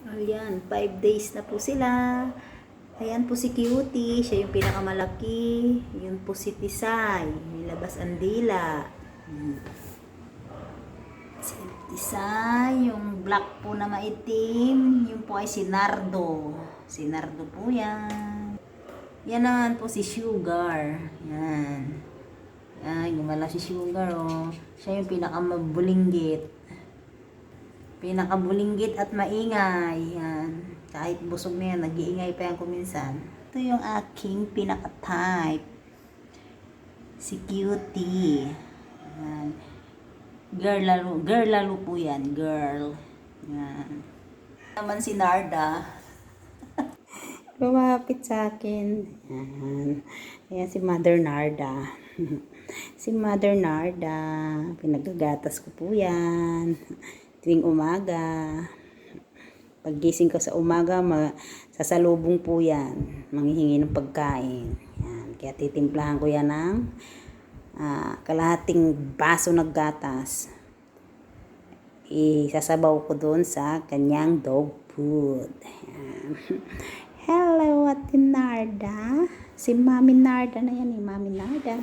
Ayan, 5 days na po sila. Ayan po si Cutie, siya yung pinakamalaki. Yun po si Tisay, nilabas ang dila. Si Tisay, yung black po na maitim, yun po ay si Nardo. Si Nardo po yan. Yan naman po si Sugar. Yan. Ay, gumala si Sugar, oh. Siya yung pinakamabulinggit. Pinakabulinggit at maingay. Yan. Kahit busog na yan, nag-iingay pa yan kuminsan. Ito yung aking pinaka-type. Si Cutie. Yan. Girl lalo po yan. Girl. Yan. Naman si Narda. Lumapit sa akin. Yan. Ayan si Mother Narda. Si Mother Narda. Pinagagatas ko po yan. Tuwing umaga. Paggising ko sa umaga, sasalubong po yan. Manghihingi ng pagkain. Yan. Kaya titimplahan ko yan ng kalahating baso ng gatas. Isasabaw ko doon sa kanyang dog food. Yan. Hello, Ate Narda. Si Mami Narda na yan, Mami Narda.